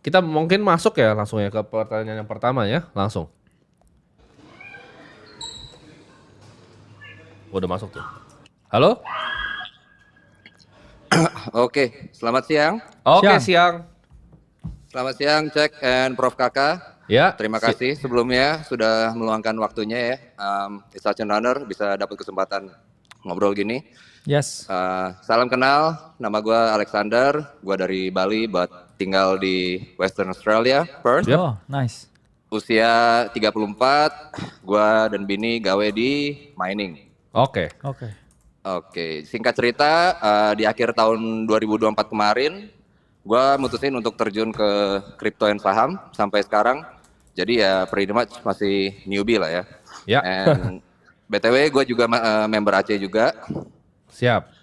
Kita mungkin masuk ya langsung ya ke pertanyaan yang pertama ya, langsung. Udah masuk tuh. Halo? Oke, selamat siang. Oke, Siang. siang. Selamat siang, Cek and Prof. Kakak. Ya. Terima kasih sebelumnya sudah meluangkan waktunya ya. It's such an honor bisa dapat kesempatan ngobrol gini. Yes. Salam kenal, nama gue Alexander. Gue dari Bali, but tinggal di Western Australia, Perth. Yep. Oh, nice. Usia 34, gue dan Bini gawe di mining. Oke. Oke. Oke, singkat cerita, di akhir tahun 2024 kemarin, gue mutusin untuk terjun ke crypto and saham sampai sekarang. Jadi ya pretty much masih newbie lah ya. Ya. And BTW gue juga member Aceh juga. Siap.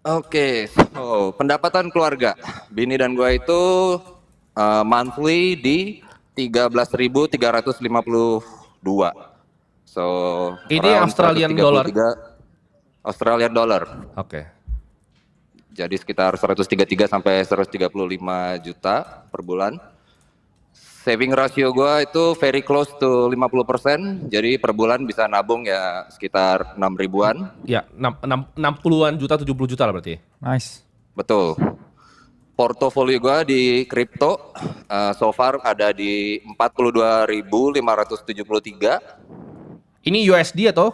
Oke, so pendapatan keluarga, Bini dan gue itu monthly di 13.352. So Ini around Australian dollar? 133 Australian dollar. Oke. Jadi sekitar 133 sampai 135 juta per bulan. Saving ratio gue itu very close to 50%. Jadi per bulan bisa nabung ya sekitar 6 ribuan. Ya, 60-an juta, 70 juta lah berarti. Nice. Betul. Portofolio gue di kripto so far ada di 42.573. Ini USD atau?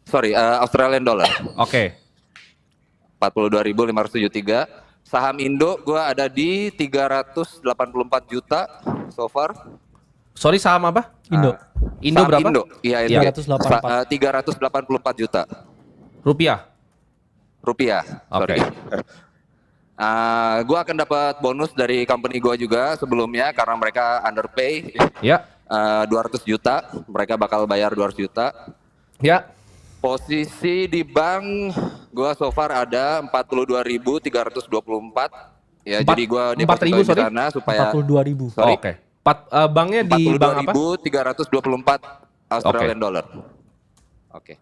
Sorry, Australian dollar. Oke. 42.573. Saham Indo gue ada di 384 juta so far. Sorry, saham apa? Indo. Indo Saham berapa? Indo, iya itu. 384. 384 juta Rupiah. rupiah. Oke. Sorry. Gue akan dapat bonus dari company gue juga sebelumnya karena mereka underpay. Ya. 200 juta, mereka bakal bayar 200 juta. Ya. Posisi di bank gue so far ada 42.324. Ya, jadi gue 4.000, depositoin di sorry? sana supaya 42.000. Sorry? Oke. Banknya di bank apa? 42.324 Australian dollar. Oke.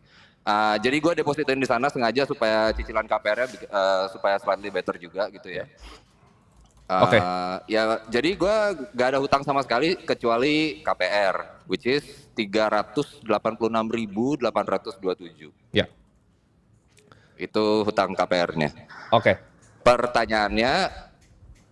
Jadi gue depositoin di sana sengaja supaya cicilan KPR-nya supaya slightly better juga gitu ya. Oke. Ya, jadi gue gak ada hutang sama sekali kecuali KPR, which is 386.827. Ya. Itu hutang KPR-nya. Oke. Pertanyaannya,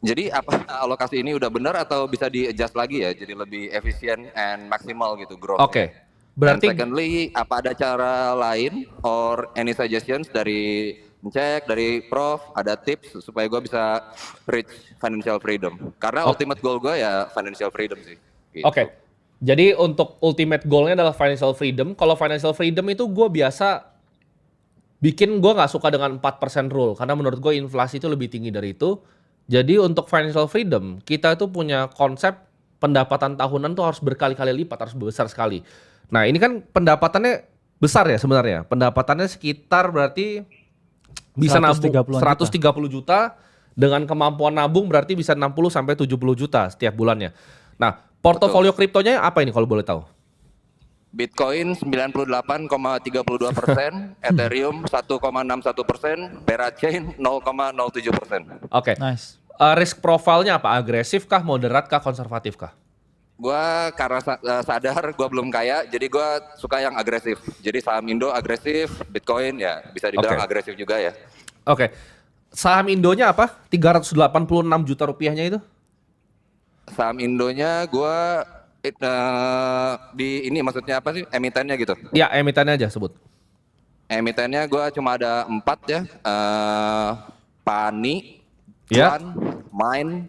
jadi apa alokasi ini udah benar atau bisa di-adjust lagi ya, jadi lebih efisien and maksimal gitu growth. Oke. Berarti And secondly, apa ada cara lain or any suggestions dari Cek, dari Prof, ada tips supaya gue bisa reach financial freedom? Karena ultimate goal gue ya financial freedom sih. Gitu. Oke. Jadi untuk ultimate goalnya adalah financial freedom. Kalau financial freedom itu gue biasa bikin, gue nggak suka dengan 4% rule. Karena menurut gue inflasi itu lebih tinggi dari itu. Jadi untuk financial freedom, kita itu punya konsep pendapatan tahunan tuh harus berkali-kali lipat, harus besar sekali. Nah ini kan pendapatannya besar ya sebenarnya. Pendapatannya sekitar berarti bisa nabung 130 juta. Dengan kemampuan nabung berarti bisa 60 sampai 70 juta setiap bulannya. Nah, portofolio kriptonya apa ini kalau boleh tahu? Bitcoin 98,32%, Ethereum 1,61%, Parachain 0,07%. Oke. Nice. Risk profile-nya apa? Agresif kah, moderat kah, konservatif kah? Gua karena sadar gue belum kaya, jadi gue suka yang agresif. Jadi saham Indo agresif, Bitcoin ya bisa dibilang Oke. agresif juga ya. Oke. Saham Indonya apa? 386 juta rupiahnya itu? Saham Indonya gue di ini maksudnya apa sih emitennya gitu? Ya, emitennya aja sebut. Emitennya gue cuma ada 4 ya, Pani, Ya. Plan, Mine,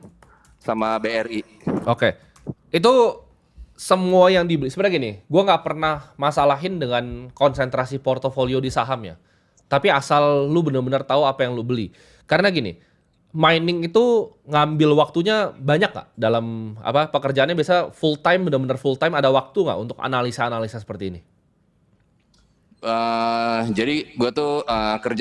sama BRI. Oke. Itu semua yang dibeli. Sebenarnya gini, gue nggak pernah masalahin dengan konsentrasi portofolio di saham ya. Tapi asal lu benar-benar tahu apa yang lu beli. Karena gini, mining itu ngambil waktunya banyak nggak dalam apa pekerjaannya biasa full time, benar-benar full time, ada waktu nggak untuk analisa-analisa seperti ini? Jadi gue tuh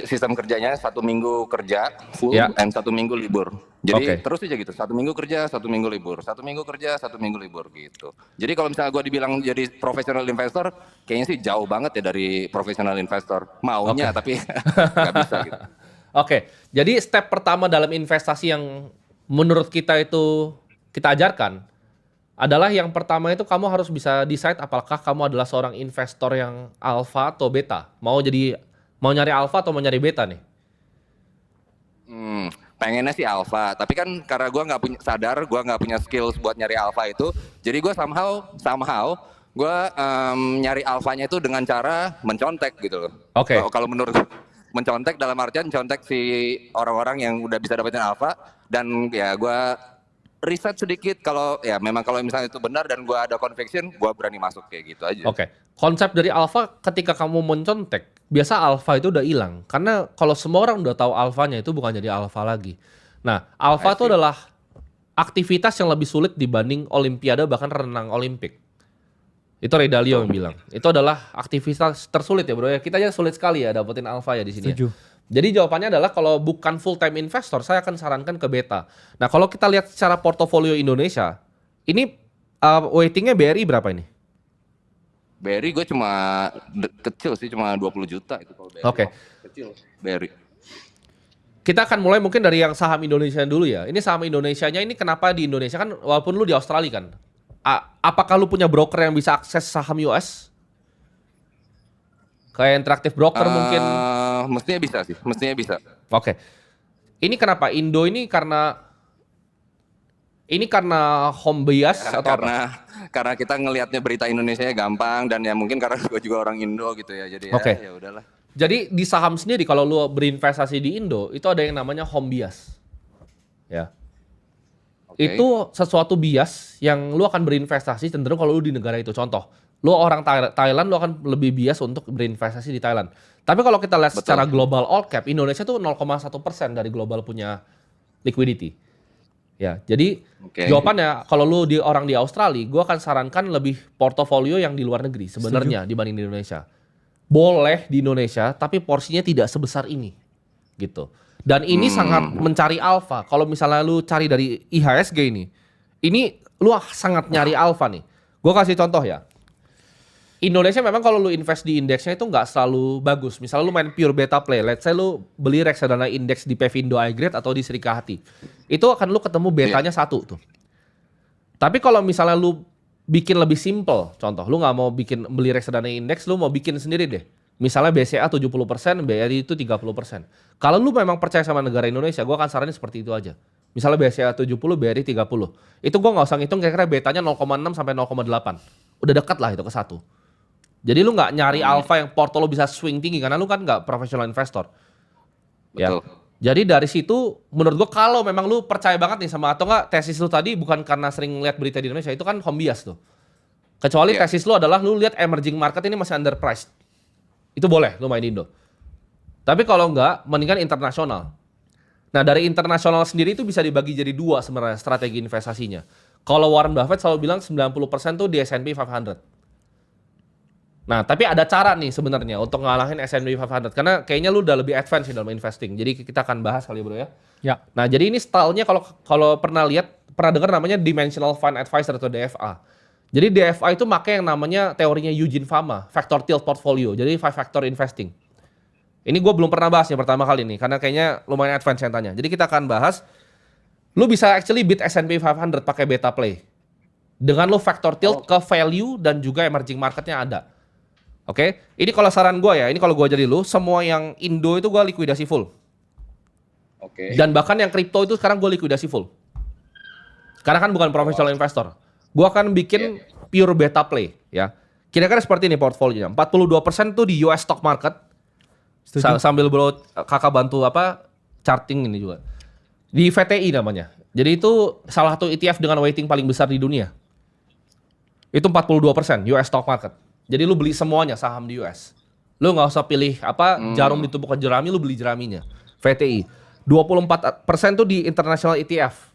sistem kerjanya 1 minggu kerja full Ya. and 1 minggu libur. Jadi Oke. terus aja gitu, 1 minggu kerja, 1 minggu libur, 1 minggu kerja, 1 minggu libur gitu. Jadi kalau misalnya gue dibilang jadi professional investor, kayaknya sih jauh banget ya dari professional investor. Maunya tapi nggak bisa gitu. Oke, jadi step pertama dalam investasi yang menurut kita itu kita ajarkan adalah yang pertama itu kamu harus bisa decide apakah kamu adalah seorang investor yang alpha atau beta. Mau nyari alpha atau mau nyari beta nih? Pengennya sih alpha, tapi kan karena gue nggak punya skills buat nyari alpha itu, jadi gue somehow gue nyari alphanya itu dengan cara mencontek gitu loh. Oke. Kalau menurut mencontek dalam artian contek si orang-orang yang udah bisa dapetin alpha, dan ya gue riset sedikit kalau misalnya itu benar dan gue ada conviction, gue berani masuk kayak gitu aja. Oke. Konsep dari alpha ketika kamu mencontek, biasa alpha itu udah hilang. Karena kalau semua orang udah tahu alphanya itu bukan jadi alpha lagi. Nah, alpha itu adalah aktivitas yang lebih sulit dibanding olimpiade bahkan renang olimpik. Itu Ray Dalio yang bilang. Itu adalah aktivitas tersulit ya bro ya. Kita aja sulit sekali ya dapetin alpha ya di sini. Setuju. Ya. Jadi jawabannya adalah kalau bukan full time investor, saya akan sarankan ke beta. Nah kalau kita lihat secara portofolio Indonesia, ini weightingnya BRI berapa ini? BRI gue kecil sih, cuma 20 juta itu kalau BRI. Oke. Kecil BRI. Kita akan mulai mungkin dari yang saham Indonesia dulu ya. Ini saham Indonesianya ini kenapa di Indonesia kan walaupun lu di Australia kan. Apakah lu punya broker yang bisa akses saham US? Kayak Interactive Broker mungkin? Mestinya bisa. Oke. Ini kenapa Indo ini karena home bias atau apa? Karena kita ngelihatnya berita Indonesianya gampang, dan ya mungkin karena gue juga orang Indo gitu ya. Jadi ya udahlah. Jadi di saham sendiri kalau lu berinvestasi di Indo itu ada yang namanya home bias. Ya. Okay. Itu sesuatu bias yang lu akan berinvestasi cenderung kalau lu di negara itu. Contoh, lu orang Thailand, lu akan lebih bias untuk berinvestasi di Thailand. Tapi kalau kita lihat secara global all cap, Indonesia tuh 0,1% dari global punya liquidity. Ya, jadi jawabannya kalau lu orang di Australia, gua akan sarankan lebih portofolio yang di luar negeri sebenarnya dibanding di Indonesia. Boleh di Indonesia, tapi porsinya tidak sebesar ini, gitu. Dan ini sangat mencari alpha. Kalau misalnya lu cari dari IHSG ini lu sangat nyari alpha nih. Gue kasih contoh ya. Indonesia memang kalau lu invest di indeksnya itu nggak selalu bagus. Misalnya lu main pure beta play, let's say lu beli reksadana indeks di Pevindo iGrade atau di Serikahati. Itu akan lu ketemu betanya 1 tuh. Tapi kalau misalnya lu bikin lebih simple, contoh lu nggak mau beli reksadana indeks, lu mau bikin sendiri deh. Misalnya BCA 70%, BRI itu 30%. Kalau lu memang percaya sama negara Indonesia, gue akan saranin seperti itu aja. Misalnya BCA 70, BRI 30. Itu gue nggak usah ngitung kira-kira betanya 0,6 sampai 0,8. Udah dekat lah itu ke 1. Jadi lu nggak nyari alpha yang porto lu bisa swing tinggi, karena lu kan nggak professional investor. Betul. Ya. Jadi dari situ, menurut gue kalau memang lu percaya banget nih sama, atau nggak tesis lu tadi bukan karena sering lihat berita di Indonesia, itu kan home bias tuh. Kecuali tesis lu adalah lu lihat emerging market ini masih underpriced. Itu boleh lu main Indo. Tapi kalau enggak, mendingan internasional. Nah dari internasional sendiri itu bisa dibagi jadi 2 sebenarnya strategi investasinya. Kalau Warren Buffett selalu bilang 90% tuh di S&P 500. Nah tapi ada cara nih sebenarnya untuk ngalahin S&P 500. Karena kayaknya lu udah lebih advance dalam investing. Jadi kita akan bahas kali bro ya. Ya. Nah jadi ini stylenya kalau pernah dengar namanya Dimensional Fund Advisor atau DFA. Jadi DFA itu pakai yang namanya teorinya Eugene Fama, Factor Tilt Portfolio. Jadi 5 factor investing. Ini gue belum pernah bahas yang pertama kali nih, karena kayaknya lumayan advance yang tanya. Jadi kita akan bahas, lu bisa actually beat S&P 500 pakai beta play. Dengan lu factor tilt ke value dan juga emerging marketnya ada. Oke, ini kalau saran gue ya, ini kalau gue jadi lu, semua yang Indo itu gue likuidasi full. Oke. Dan bahkan yang kripto itu sekarang gue likuidasi full. Karena kan bukan professional investor. Gue akan bikin pure beta play ya. Kira-kira seperti ini portfolionya. 42% tuh di US stock market. Sambil bro kakak bantu charting ini juga. Di VTI namanya. Jadi itu salah satu ETF dengan weighting paling besar di dunia. Itu 42% US stock market. Jadi lu beli semuanya saham di US. Lu nggak usah pilih jarum ditumpuk ke jerami, lu beli jeraminya. VTI. 24% tuh di international ETF.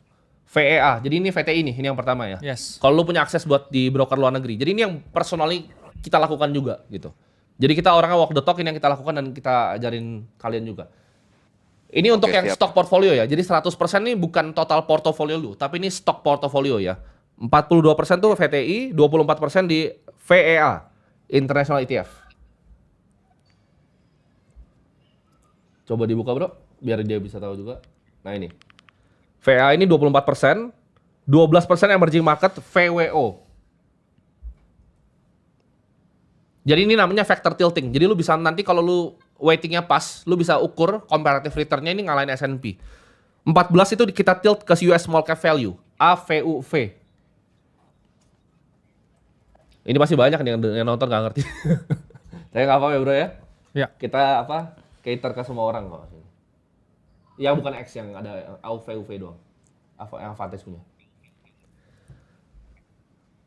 VEA, jadi ini VTI ini yang pertama ya. Yes. Kalau lu punya akses buat di broker luar negeri. Jadi ini yang personally kita lakukan juga gitu. Jadi kita orangnya walk the talk, ini yang kita lakukan dan kita ajarin kalian juga. Ini untuk yang stock portfolio ya. Jadi 100% ini bukan total portofolio lu, tapi ini stock portfolio ya. 42% tuh VTI, 24% di VEA, International ETF. Coba dibuka bro, biar dia bisa tahu juga. Nah ini. VA ini 24%, 12% emerging market VWO. Jadi ini namanya factor tilting. Jadi lu bisa nanti kalau lu weightingnya pas, lu bisa ukur comparative return-nya ini ngalahin S&P. 14 itu kita tilt ke US small cap value, AVUV. Ini pasti banyak nih yang nonton nggak ngerti. Saya nggak apa ya bro ya. Ya. Kita cater ke semua orang kok. Ya bukan X yang ada AVUV doang. Yang Vantage punya.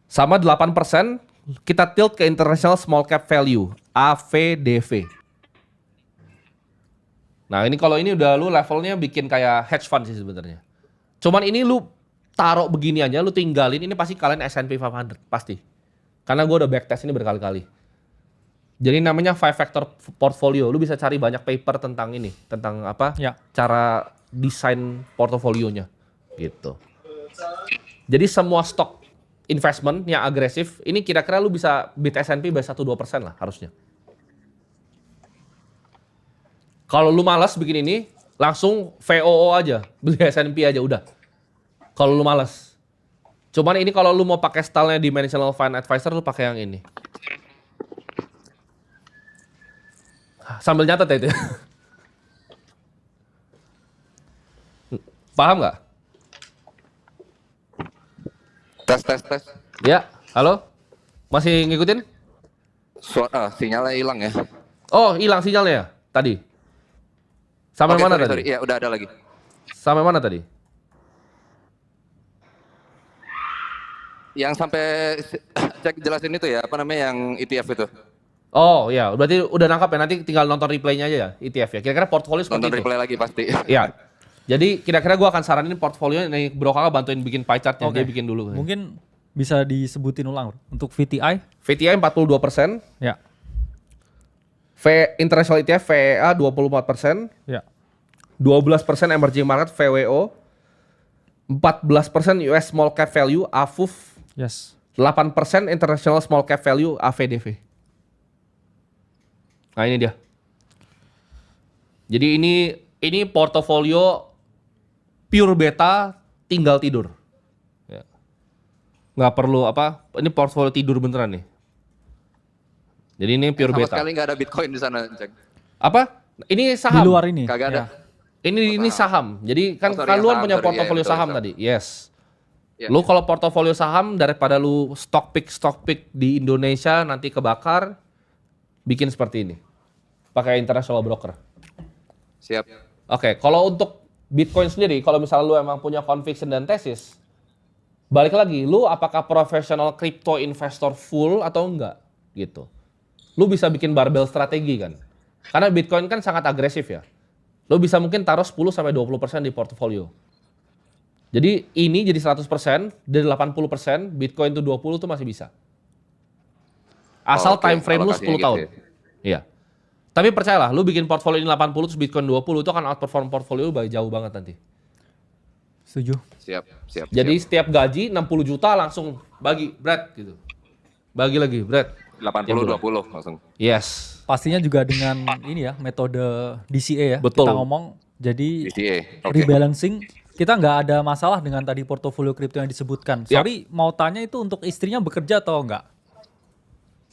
Sama 8% kita tilt ke International Small Cap Value, AVDV. Nah ini kalau ini udah lu levelnya bikin kayak hedge fund sih sebenarnya. Cuman ini lu taruh begini aja, lu tinggalin, ini pasti kalian S&P 500, pasti. Karena gue udah backtest ini berkali-kali. Jadi namanya 5 factor portfolio. Lu bisa cari banyak paper tentang ini, tentang apa? Ya. Cara desain portofolionya, gitu. Jadi semua stok investment yang agresif, ini kira-kira lu bisa beat S&P by 1-2% lah harusnya. Kalau lu malas bikin ini, langsung VOO aja, beli S&P aja udah. Kalau lu malas. Cuman ini kalau lu mau pakai stylenya Dimensional Fund Advisor, lu pakai yang ini. Sambil nyatet ya itu. Paham nggak? Tes. Ya, halo? Masih ngikutin? Sinyalnya hilang ya. Oh, hilang sinyalnya ya tadi. Sampai Oke, mana sorry. tadi? Iya, udah ada lagi. Sampai mana tadi? Yang sampai cek jelasin itu ya, apa namanya yang ETF itu. Oh iya, berarti udah nangkap ya, nanti tinggal nonton replaynya aja ya, ETF ya. Kira-kira portfolio seperti Nonton itu. replay lagi pasti. Iya. Jadi kira-kira gue akan saranin portfolio nih Bro Kakak bantuin bikin pie chartnya, Oke. dia bikin dulu. Mungkin bisa disebutin ulang bro. Untuk VTI. VTI 42%, Ya. International ETF VEA 24%, Ya. 12% emerging market VWO, 14% US small cap value AFUV, Yes. 8% international small cap value AVDV. Nah ini dia. Jadi ini portofolio pure beta tinggal tidur. Ya. Nggak perlu apa, ini portofolio tidur beneran nih. Jadi ini pure Sama beta. sekali nggak ada Bitcoin di sana, cek. Apa? Ini Di saham. luar ini. Kagak ada. Ya. Ini saham. Jadi kan Oh, sorry, kan yang lu saham, punya sorry, portofolio ya, saham betul, tadi. Yes. Ya. Lu kalau portofolio saham daripada lu stock pick di Indonesia nanti kebakar, bikin seperti ini. Pakai international broker. Siap. Oke, kalau untuk Bitcoin sendiri, kalau misalnya lu emang punya conviction dan tesis, balik lagi, lu apakah profesional crypto investor full atau enggak gitu. Lu bisa bikin barbell strategi kan. Karena Bitcoin kan sangat agresif ya. Lu bisa mungkin taruh 10-20% di portofolio. Jadi ini jadi 100%, dari 80%, Bitcoin tuh 20 tuh masih bisa. Asal Oke, time frame lu 10 alokasinya tahun. gitu Iya. Tapi percayalah, lu bikin portfolio ini 80 terus Bitcoin 20 itu akan outperform portfolio lu jauh banget nanti. Setuju. Siap. Jadi setiap gaji 60 juta langsung bagi, Brad gitu. Bagi lagi, Brad. 80-20 langsung. Yes. Pastinya juga dengan ini ya, metode DCA ya. Betul. Kita ngomong, jadi DCA. Oke. rebalancing, kita nggak ada masalah dengan tadi portofolio kripto yang disebutkan. Ya. Sorry, mau tanya itu untuk istrinya bekerja atau enggak?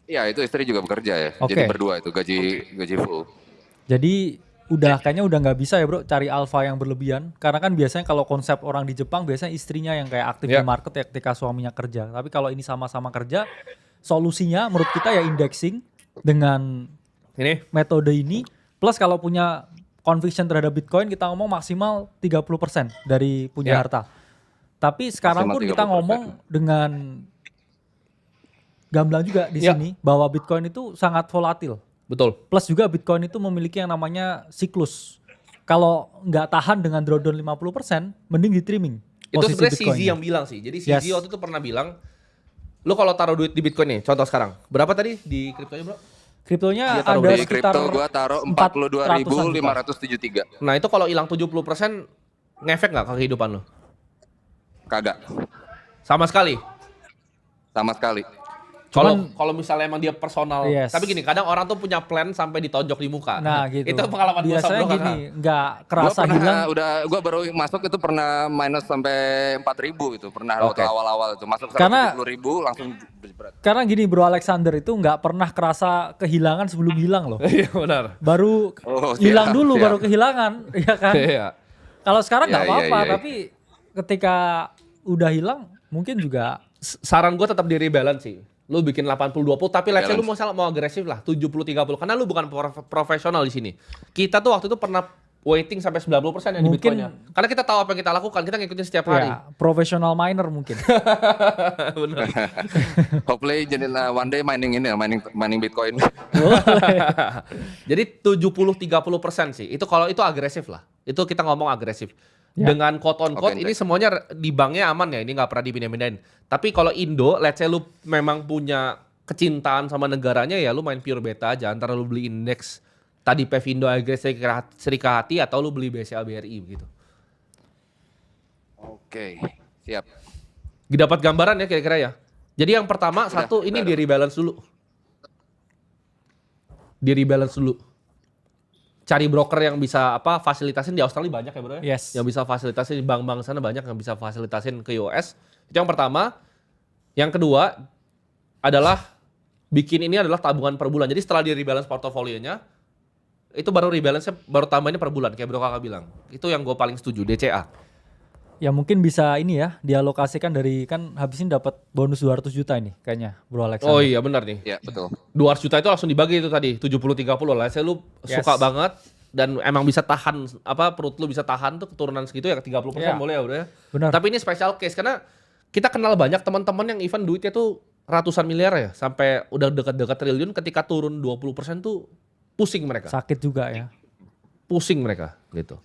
Iya, itu istri juga bekerja ya. Oke. Jadi berdua itu gaji full. Jadi kayaknya udah nggak bisa ya bro cari alfa yang berlebihan. Karena kan biasanya kalau konsep orang di Jepang biasanya istrinya yang kayak aktif Ya. di market ya ketika suaminya kerja. Tapi kalau ini sama-sama kerja, solusinya menurut kita ya indexing dengan Ini metode ini. Plus kalau punya conviction terhadap Bitcoin kita ngomong maksimal 30% dari punya Ya. harta. Tapi sekarang Maksimal pun kita 30%. ngomong dengan gamblang juga di Ya. sini bahwa Bitcoin itu sangat volatil. betul. Plus juga Bitcoin itu memiliki yang namanya siklus. Kalau nggak tahan dengan drawdown 50%, mending di trimming. Itu posisi sebenarnya CZ Bitcoinnya. yang bilang sih. Jadi CZ Yes. waktu itu pernah bilang, lu kalau taruh duit di Bitcoin nih, contoh sekarang, berapa tadi di kriptonya bro? Kriptonya Dia taruh ada Di sekitar kripto gua taruh 42.573. Nah itu kalau hilang 70% ngefek nggak ke kehidupan lu? Kagak. Sama sekali. Sama sekali. Kalau misalnya emang dia personal, Yes. tapi gini, kadang orang tuh punya plan sampai ditonjok di muka. Nah gitu. Itu pengalaman gue biasanya sama gini, nggak kerasa hilang. Gua baru masuk itu pernah minus sampai 4.000 itu, pernah Oke. waktu awal-awal itu masuk Karena- 170.000 langsung berat. Karena gini Bro Alexander itu nggak pernah kerasa kehilangan sebelum hilang loh. Iya benar. Baru Oh, hilang siap, dulu siap. baru kehilangan, ya kan? Iya. Kalau sekarang nggak Iya, iya, apa-apa, iya. tapi ketika udah hilang mungkin juga Saran gue tetap di rebalance sih. Lu bikin 80-20, tapi let's say lu Balance. mau agresif lah, 70-30. Karena lu bukan profesional di sini. Kita tuh waktu itu pernah waiting sampai 90% yang di Mungkin- Bitcoinnya. Karena kita tahu apa yang kita lakukan, kita ngikutin setiap hari. ya profesional miner mungkin. Benar. Hopefully jadi one day mining ini ya, mining Bitcoin. Jadi 70-30% sih. Itu kalau itu agresif lah. Itu kita ngomong agresif. Ya. Dengan quote on quote Oke, ini semuanya di banknya aman ya. Ini nggak pernah dipindahin-pindahin. Tapi kalau Indo, let's say lu memang punya kecintaan sama negaranya ya lu main pure beta aja. Antara lu beli indeks tadi Pevindo Agres Serikahati atau lu beli BCA BRI begitu. Oke, siap. Dapat gambaran ya kira-kira ya. Jadi yang pertama satu ini di rebalance dulu. Di rebalance dulu. Cari broker yang bisa fasilitasin di Australia banyak ya bro ya. Yes. Yang bisa fasilitasin di bank-bank sana banyak yang bisa fasilitasin ke US. Itu yang pertama. Yang kedua adalah bikin ini adalah tabungan per bulan. Jadi setelah di rebalance portofolionya itu baru rebalance baru tambahinnya per bulan kayak bro kakak bilang. Itu yang gue paling setuju DCA. Ya mungkin bisa ini ya, dialokasikan dari kan habis ini dapat bonus 200 juta ini kayaknya Bro Alexander. Oh iya benar nih. Ya, betul. 200 juta itu langsung dibagi itu tadi 70-30 lah. Saya lu Yes. suka banget dan emang bisa tahan perut lu bisa tahan tuh keturunan segitu ya 30% Iya. boleh ya udah ya. Benar. Tapi ini special case karena kita kenal banyak teman-teman yang even duitnya tuh ratusan miliar ya sampai udah dekat-dekat triliun ketika turun 20% tuh pusing mereka. Sakit juga ya. Pusing mereka gitu.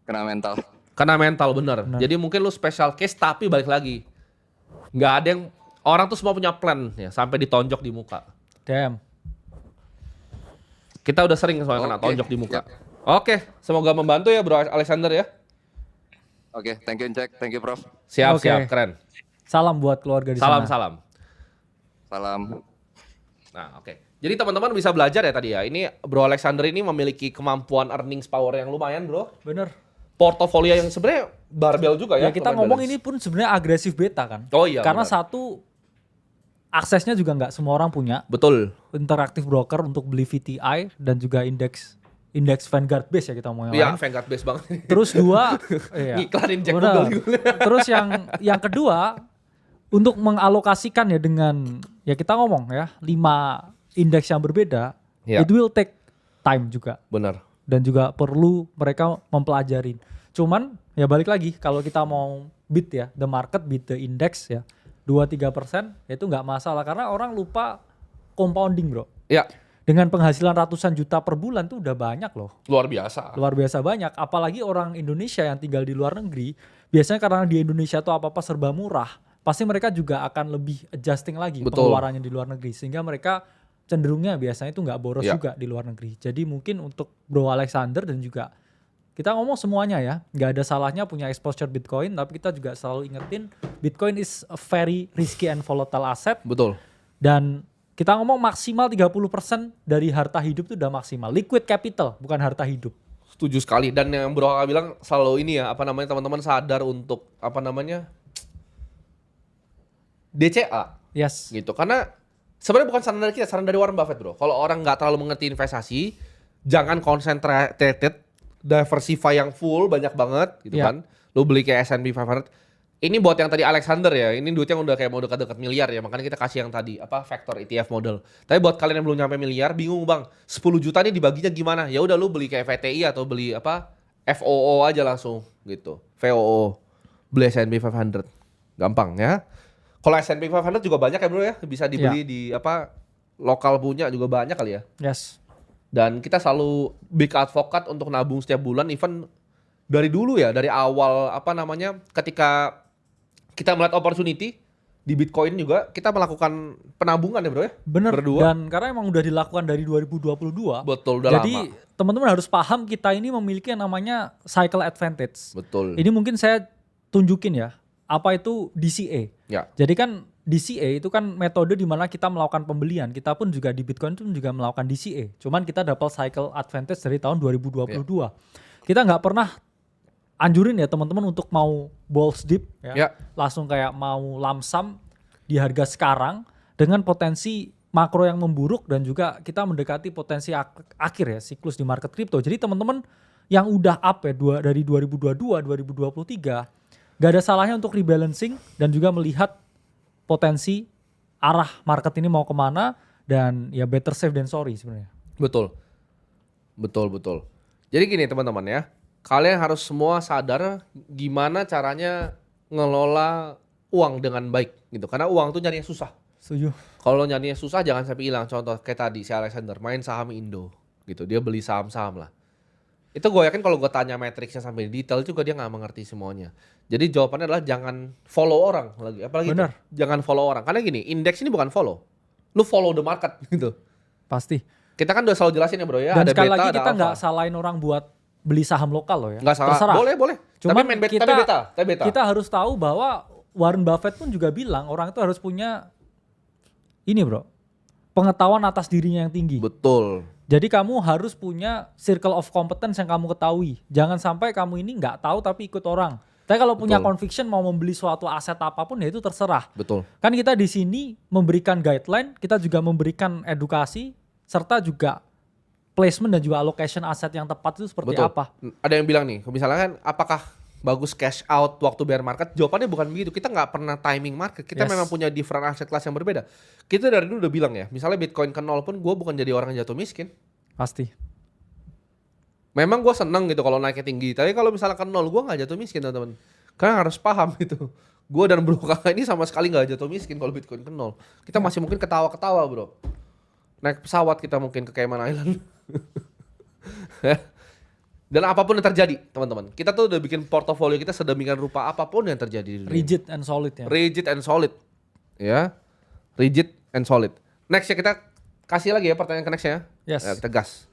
Kena mental. Karena mental bener. Jadi mungkin lu special case tapi balik lagi. Nggak ada yang orang tuh semua punya plan ya sampai ditonjok di muka. Damn. Kita udah sering soalnya kena Oke, tonjok di muka. siap. Oke, semoga membantu ya Bro Alexander ya. Oke, thank you Jack, thank you Prof. Siap, Oke. siap, keren. Salam buat keluarga di Salam, sana. salam. Salam. Nah, oke. Jadi teman-teman bisa belajar ya tadi ya. Ini Bro Alexander ini memiliki kemampuan earnings power yang lumayan, Bro. Bener. Portofolio yang sebenarnya barbel juga ya. Ya kita kalau ngomong balance. ini pun sebenarnya agresif beta kan. Oh iya, Karena benar. satu aksesnya juga nggak semua orang punya. Betul. Interaktif broker untuk beli VTI dan juga indeks Vanguard base ya kita ngomong yang Iya, lain. Vanguard base banget. Terus dua, iya. Ngiklanin Jack Benar. Google. Terus yang kedua untuk mengalokasikan ya dengan ya kita ngomong ya 5 indeks yang berbeda, Iya. it will take time juga Benar. dan juga perlu mereka mempelajarin. Cuman ya balik lagi kalau kita mau beat ya the market, beat the index ya 2-3% itu nggak masalah karena orang lupa compounding bro. Ya, Dengan penghasilan ratusan juta per bulan tuh udah banyak loh. luar biasa. Luar biasa banyak. Apalagi orang Indonesia yang tinggal di luar negeri. Biasanya karena di Indonesia tuh apa-apa serba murah. Pasti mereka juga akan lebih adjusting lagi Betul. pengeluarannya di luar negeri. Sehingga mereka cenderungnya biasanya itu nggak boros Ya. juga di luar negeri. Jadi mungkin untuk Bro Alexander dan juga kita ngomong semuanya ya. Nggak ada salahnya punya exposure Bitcoin. Tapi kita juga selalu ingetin Bitcoin is a very risky and volatile asset. Betul. Dan kita ngomong maksimal 30% dari harta hidup itu udah maksimal. Liquid capital, bukan harta hidup. Setuju sekali. Dan yang Bro Kakak bilang selalu ini ya, teman-teman sadar untuk DCA Yes. gitu. Karena sebenarnya bukan saran dari kita, saran dari Warren Buffett, Bro. Kalau orang nggak terlalu mengerti investasi, jangan concentrated, diversify yang full banyak banget gitu Ya. kan. Lu beli kayak S&P 500. Ini buat yang tadi Alexander ya. Ini duitnya udah kayak mau dekat-dekat miliar ya. Makanya kita kasih yang tadi factor ETF model. Tapi buat kalian yang belum nyampe miliar, bingung Bang. 10 juta nih dibaginya gimana? Ya udah lu beli kayak VTI atau beli FOO aja langsung gitu. VOO. Beli S&P 500. Gampang ya. Kalau S&P 500 juga banyak ya bro ya. Bisa dibeli di lokal punya juga banyak kali ya. Yes. Dan kita selalu big advocate untuk nabung setiap bulan. Even dari dulu ya. Dari awal ketika kita melihat opportunity di Bitcoin juga. Kita melakukan penabungan ya bro ya. Bener. Berdua. Dan karena emang udah dilakukan dari 2022. Betul udah Jadi lama. teman-teman harus paham kita ini memiliki yang namanya cycle advantage. Betul. Ini mungkin saya tunjukin ya. Apa itu DCA. Ya. Jadi kan DCA itu kan metode di mana kita melakukan pembelian. Kita pun juga di Bitcoin itu juga melakukan DCA. Cuman kita dapat cycle advantage dari tahun 2022. Kita nggak pernah anjurin ya teman-teman untuk mau balls deep ya. Langsung kayak mau lamsam di harga sekarang dengan potensi makro yang memburuk dan juga kita mendekati potensi akhir ya siklus di market crypto. Jadi teman-teman yang udah up ya dari 2022, 2023 gak ada salahnya untuk rebalancing dan juga melihat potensi arah market ini mau kemana dan ya better safe than sorry sebenarnya. Betul. Jadi gini teman-teman ya, kalian harus semua sadar gimana caranya ngelola uang dengan baik gitu. Karena uang tuh nyarinya susah. Setuju. Kalau nyarinya susah jangan sampai hilang. Contoh kayak tadi si Alexander main saham Indo gitu, dia beli saham-saham lah. Itu gue yakin kalau gue tanya matriksnya sampai detail juga dia nggak mengerti semuanya. Jadi jawabannya adalah jangan follow orang lagi, apalagi itu, jangan follow orang. Karena gini, indeks ini bukan follow, lu follow the market gitu. Pasti. Kita kan udah selalu jelasin ya bro ya. Dan ada sekali beta, lagi ada kita alpha. nggak salahin orang buat beli saham lokal loh ya. Nggak salah. Terserah. Boleh. Cuman Tapi main beta, tapi beta. Kita harus tahu bahwa Warren Buffett pun juga bilang orang itu harus punya ini bro, pengetahuan atas dirinya yang tinggi. Betul. Jadi kamu harus punya circle of competence yang kamu ketahui. Jangan sampai kamu ini nggak tahu tapi ikut orang. Tapi kalau punya conviction mau membeli suatu aset apapun ya itu terserah. Betul. Kan kita di sini memberikan guideline, kita juga memberikan edukasi, serta juga placement dan juga allocation aset yang tepat itu seperti apa. Ada yang bilang nih, misalnya kan apakah bagus cash out waktu bear market? Jawabannya bukan begitu. Kita nggak pernah timing market. Kita memang punya different asset class yang berbeda. Kita dari dulu udah bilang ya, misalnya Bitcoin ke 0 pun gue bukan jadi orang yang jatuh miskin. Pasti. Memang gue seneng gitu kalau naiknya tinggi. Tapi kalau misalnya ke 0 gue nggak jatuh miskin teman-teman. Kalian harus paham gitu. Gue dan bro kakak ini sama sekali nggak jatuh miskin kalau Bitcoin ke 0. Kita masih mungkin ketawa-ketawa bro. Naik pesawat kita mungkin ke Cayman Island. Dan apapun yang terjadi, teman-teman. Kita tuh udah bikin portofolio kita sedemikian rupa apapun yang terjadi di dunia. Rigid and solid ya. Rigid and solid. Ya. Rigid and solid. Next ya kita kasih lagi ya pertanyaan ke next ya. Yes. Ya, kita gas.